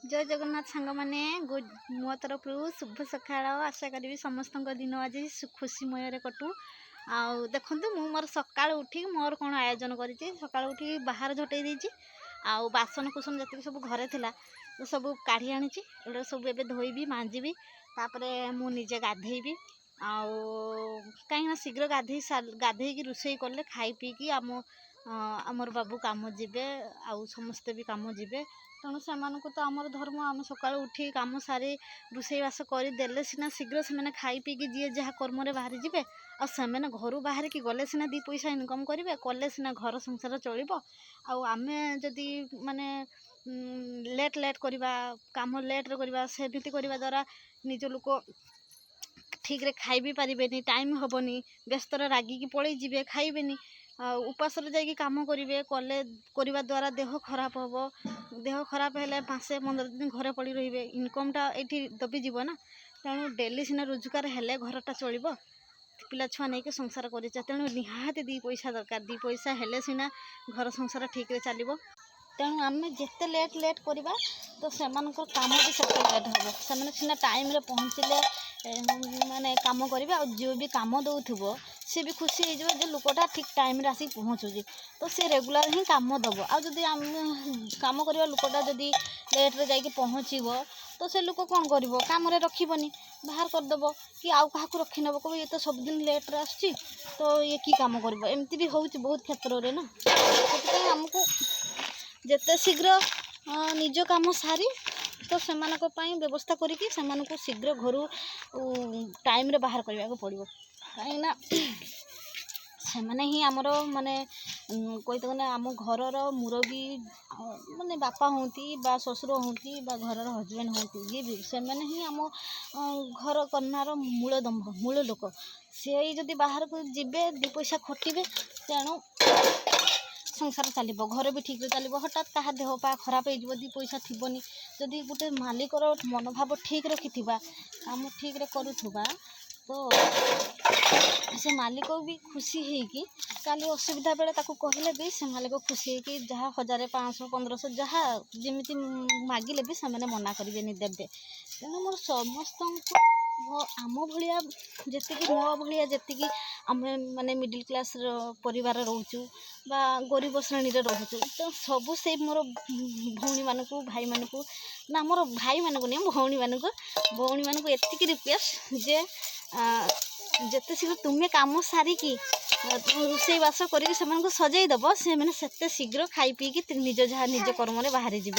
जय जगन्नाथ सांग मैंने गुड मो तरफ शुभ सकाळ आशा करी समस्त दिन आज खुशीमय कटू आउ देखु मु मोर सकाळ उठी मोर कौन आयोजन करी सकाळ उठी बाहर झटई देती आउ बासन कुसन जी सब घरे थिला सब काढ़ी आनी सब एबे धोईबी मांजीबी तापरे मु निजे गाधेबी आउ कहीं शीघ्र गाधे रोषे कले खाई पीकी आमर बाबू काम जीवे आउ समस्ते भी काम जीवे तेणु से तो आमर धर्म आम सका उठी कम सारी रोषेईवास करदे सीना शीघ्र से खाई पीकी जी जहाँ कर्म बाहरी जी आने घर बाहर की गले सीना दी पैसा इनकम करेंगे कले सीना घर संसार चलो आमे जदि माने लेट लेट करवा कम लेट्रे करवा सेमती करवा द्वारा निज लोक ठीक रे खाई भी पारे टाइम हेनी व्यस्त रागिकी पलि जी खाइबे उपास जाकि कम करेंगे कले करवा द्वारा देह खराब हम देह खराब है मासे 15 दिन घरे पड़ी रे इनकमटा ये दबिजीव ना तेणु डेली सीना रोजगार हेले घरटा चलो पिला छुआ नहीं संसार कर तेणु निहाती दी पैसा दरकार दी पैसा हेले सीना घर संसार ठीक रे चलो तेणु आम जिते लेट लेट करवा तो से कम भी से लेट हम से टाइम रे पहुँचले माने काम करेंगे और जो भी काम दौथो सी भी खुशी हो लोकटा ठीक टाइम रे आसिक पहुँचुची तो सी रेगुलर ही काम दब आदि आम काम करवा लोकटा जदि लेट्रे जाकि पहुँचब तो से लोक कौन कर कम रखनी बाहर करदेव कि आउ क्या रखी नब कह ये तो सबुदिन लेट्रे आसुची तो ये कि कम कर एमती भी हूँ बहुत क्षेत्र में ना से आमको जिते शीघ्र निज कम सारी तो से व्यवस्था करके शीघ्र घर टाइम रे बाहर करने को पड़ो कहीं से ही आमर माने कही ना आम घर मुरबी माने बापा होती बा ससुर होती बा घर हजबैंड होती ये भी से ही आम घर कन्यार मूलदंभ मूल लोक सी जदि बाहर को जीवे दी पैसा खटिबे तेणु संसार चलो घर भी ठीक चलो हठात क्या देह पा खराब हो दी पैसा थी जदि गोटे मालिकर मनोभाव ठीक रखि कम ठीक करुवा तो से मालिक भी खुशी है काली असुविधा बेले कहले भी से मालिक खुशी है जहाँ 1000 500 1500 जहाँ जमी मागिले भी से मना करेंगे देवे तेणु मोर समस्त आम भाया जी मो भाया जी आम माने मिडिल क्लास परिवार रोचु बा गरीब श्रेणी रोचु तो सबू से मोर भौणी मानक भाई मानक ना मोर भाई मानक नहीं भौणी मानक एतिक रिक्वेस्ट जे जिते शीघ्र तुम्हें कम सारिकी रोषेईवास करके सजईदेव से शीघ्र खाई पीकी निज जहाँ निज कर्म बाहरी जी।